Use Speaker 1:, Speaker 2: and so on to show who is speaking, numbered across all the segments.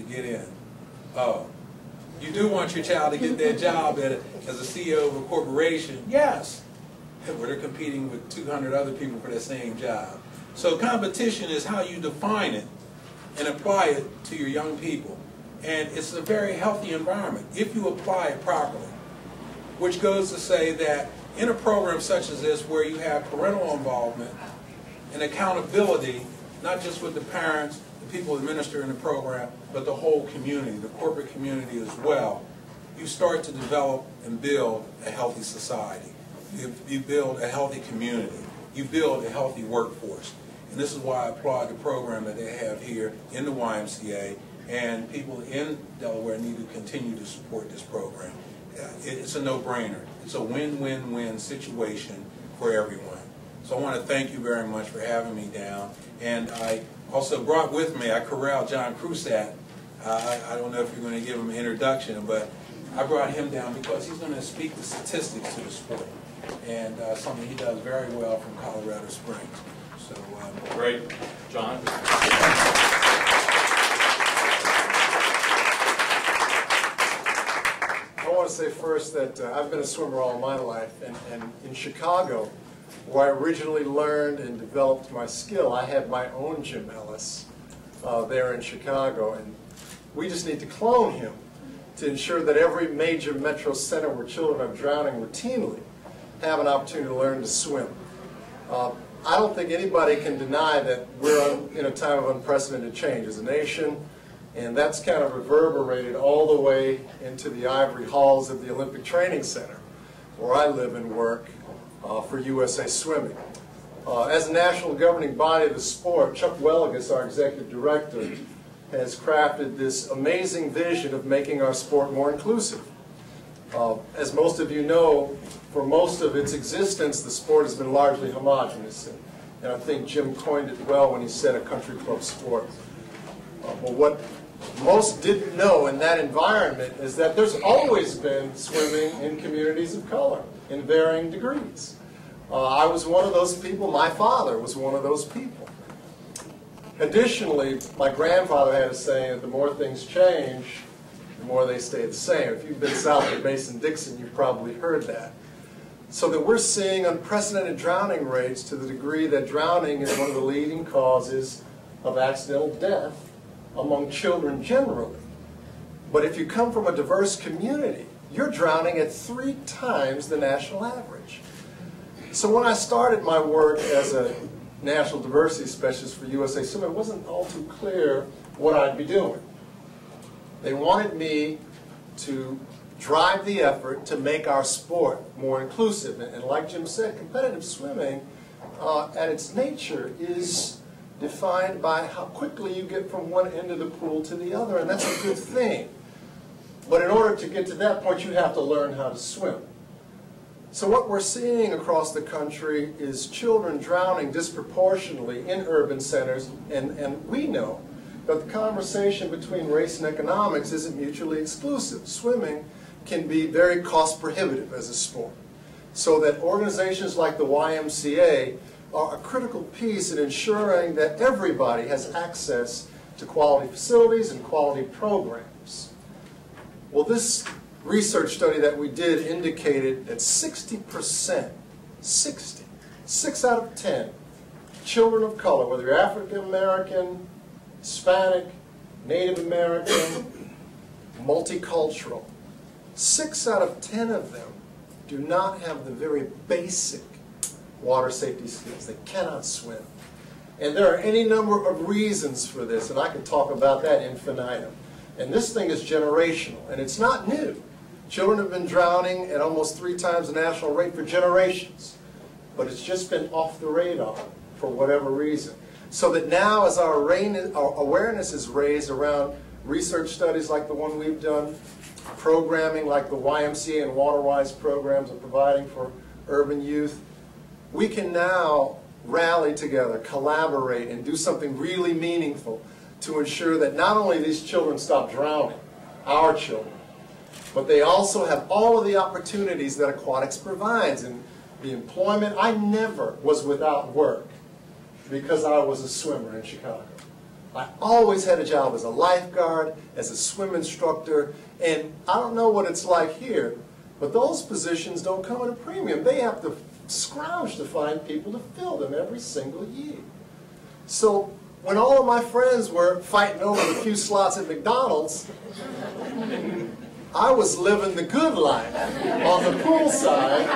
Speaker 1: get in. Oh, you do want your child to get that job as a CEO of a corporation? Yes, where they're competing with 200 other people for the same job. So competition is how you define it and apply it to your young people. And it's a very healthy environment if you apply it properly, which goes to say that in a program such as this where you have parental involvement and accountability, not just with the parents, the people administering the program, but the whole community, the corporate community as well, you start to develop and build a healthy society. You build a healthy community. You build a healthy workforce. And this is why I applaud the program that they have here in the YMCA, and people in Delaware need to continue to support this program. It's a no-brainer. It's a win-win-win situation for everyone. So I want to thank you very much for having me down. And I also brought with me, I corralled John Crusat. I don't know if you're going to give him an introduction, but I brought him down because he's going to speak the statistics to the sport, and something he does very well from Colorado Springs. So,
Speaker 2: great. John?
Speaker 3: I want to say first that I've been a swimmer all my life, and in Chicago, where I originally learned and developed my skill, I had my own Jim Ellis there in Chicago, and we just need to clone him to ensure that every major metro center where children are drowning routinely have an opportunity to learn to swim. I don't think anybody can deny that we're in a time of unprecedented change as a nation, and that's kind of reverberated all the way into the ivory halls of the Olympic Training Center, where I live and work for USA Swimming. As a national governing body of the sport, Chuck Welligus, our executive director, has crafted this amazing vision of making our sport more inclusive. As most of you know, for most of its existence, the sport has been largely homogenous, and I think Jim coined it well when he said a country club sport. But what most didn't know in that environment is that there's always been swimming in communities of color in varying degrees. I was one of those people. My father was one of those people. Additionally, my grandfather had a saying that the more things change, the more they stay the same. If you've been south of Mason-Dixon, you've probably heard that. So that we're seeing unprecedented drowning rates to the degree that drowning is one of the leading causes of accidental death among children generally. But if you come from a diverse community, you're drowning at 3 times the national average. So when I started my work as a national diversity specialist for USA Swimming, it wasn't all too clear what I'd be doing. They wanted me to drive the effort to make our sport more inclusive. And like Jim said, competitive swimming at its nature is defined by how quickly you get from one end of the pool to the other, and that's a good thing. But in order to get to that point, you have to learn how to swim. So what we're seeing across the country is children drowning disproportionately in urban centers, and we know that the conversation between race and economics isn't mutually exclusive. Swimming can be very cost prohibitive as a sport. So that organizations like the YMCA are a critical piece in ensuring that everybody has access to quality facilities and quality programs. Well, this research study that we did indicated that 60%, 6 out of 10 children of color, whether you're African American, Hispanic, Native American, multicultural, 6 out of 10 of them do not have the very basic water safety skills. They cannot swim. And there are any number of reasons for this, and I could talk about that infinitum. And this thing is generational, and it's not new. Children have been drowning at almost 3 times the national rate for generations, but it's just been off the radar for whatever reason. So that now as our awareness is raised around research studies like the one we've done, programming like the YMCA and WaterWise programs are providing for urban youth, we can now rally together, collaborate, and do something really meaningful to ensure that not only these children stop drowning, our children, but they also have all of the opportunities that aquatics provides, and the employment. I never was without work because I was a swimmer in Chicago. I always had a job as a lifeguard, as a swim instructor, and I don't know what it's like here, but those positions don't come at a premium. They have to scrounge to find people to fill them every single year. So when all of my friends were fighting over the few slots at McDonald's, I was living the good life on the pool side.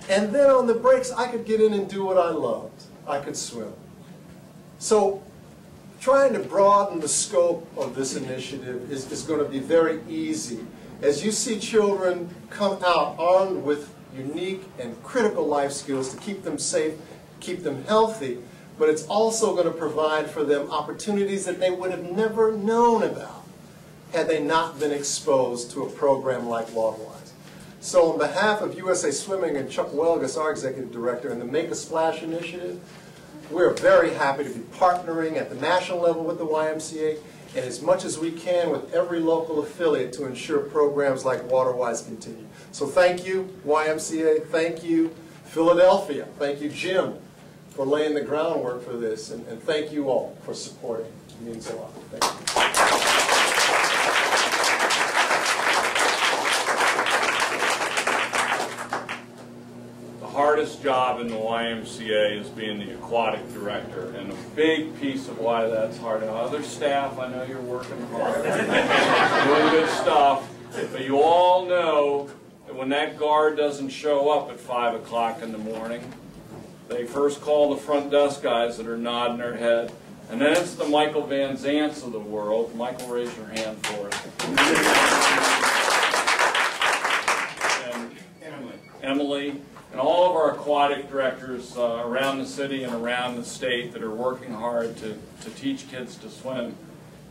Speaker 3: And then on the breaks, I could get in and do what I loved. I could swim. So trying to broaden the scope of this initiative is going to be very easy. As you see children come out armed with unique and critical life skills to keep them safe, keep them healthy, but it's also going to provide for them opportunities that they would have never known about had they not been exposed to a program like Waterwise. So on behalf of USA Swimming and Chuck Welgus, our Executive Director, and the Make a Splash initiative, we're very happy to be partnering at the national level with the YMCA and as much as we can with every local affiliate to ensure programs like Waterwise continue. So thank you, YMCA. Thank you, Philadelphia. Thank you, Jim, for laying the groundwork for this. And thank you all for supporting. It means a lot. Thank you.
Speaker 2: The hardest job in the YMCA is being the aquatic director, and a big piece of why that's hard. Now, other staff, I know you're working hard, doing good stuff, but you all know that when that guard doesn't show up at 5 o'clock in the morning, they first call the front desk guys that are nodding their head, and then it's the Michael Van Zants of the world. Michael, raise your hand for us. And Emily. And all of our aquatic directors around the city and around the state that are working hard to teach kids to swim.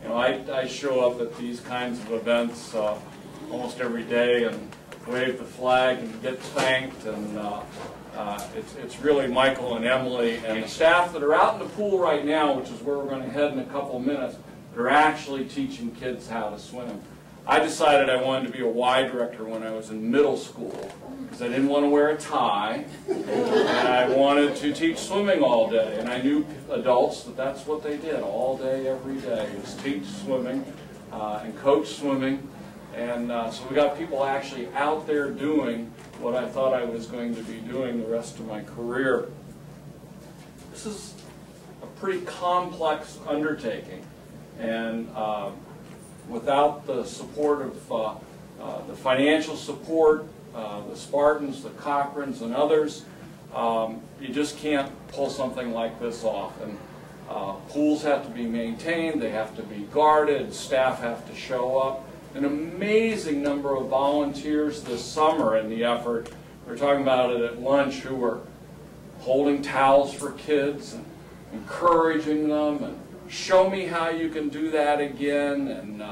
Speaker 2: You know, I show up at these kinds of events almost every day and wave the flag and get thanked, and it's really Michael and Emily and the staff that are out in the pool right now, which is where we're going to head in a couple of minutes, that are actually teaching kids how to swim. I decided I wanted to be a Y director when I was in middle school because I didn't want to wear a tie, and I wanted to teach swimming all day. And I knew adults that that's what they did all day, every day, was teach swimming and coach swimming. And so we got people actually out there doing what I thought I was going to be doing the rest of my career. This is a pretty complex undertaking, and without the support of the financial support, the Spartans, the Cochrans, and others, you just can't pull something like this off. And pools have to be maintained, they have to be guarded, staff have to show up. An amazing number of volunteers this summer in the effort. We were talking about it at lunch, who were holding towels for kids and encouraging them and show me how you can do that again, and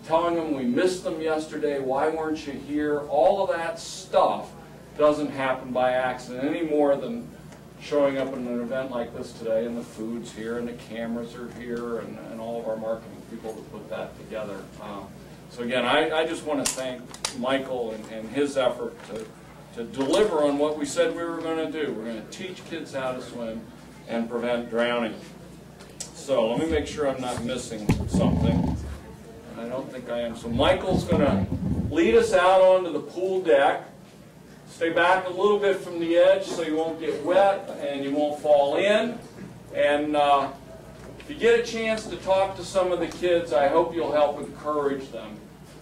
Speaker 2: telling them we missed them yesterday, why weren't you here? All of that stuff doesn't happen by accident any more than showing up at an event like this today, and the food's here and the cameras are here and all of our marketing people that put that together. So again, I just want to thank Michael and his effort to deliver on what we said we were going to do. We're going to teach kids how to swim and prevent drowning. So let me make sure I'm not missing something. And I don't think I am. So Michael's going to lead us out onto the pool deck. Stay back a little bit from the edge so you won't get wet and you won't fall in. And if you get a chance to talk to some of the kids, I hope you'll help encourage them.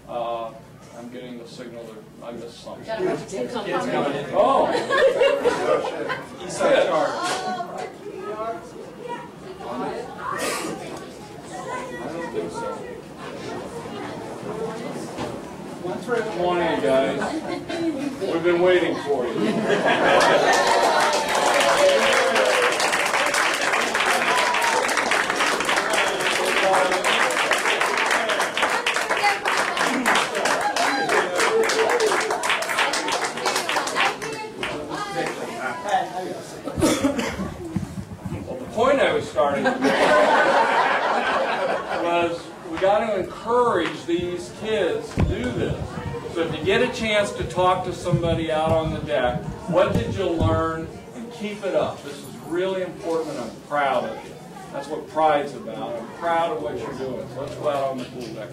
Speaker 2: I'm getting the signal that I missed something. Oh!
Speaker 1: He's in charge.
Speaker 2: I don't think so. Come on in, guys. We've been waiting for you. Well, the point I was starting to make was we got to encourage these kids to do this. So if you get a chance to talk to somebody out on the deck, what did you learn? And keep it up. This is really important, and I'm proud of you. That's what pride's about. I'm proud of what you're doing. So let's go out on the pool deck.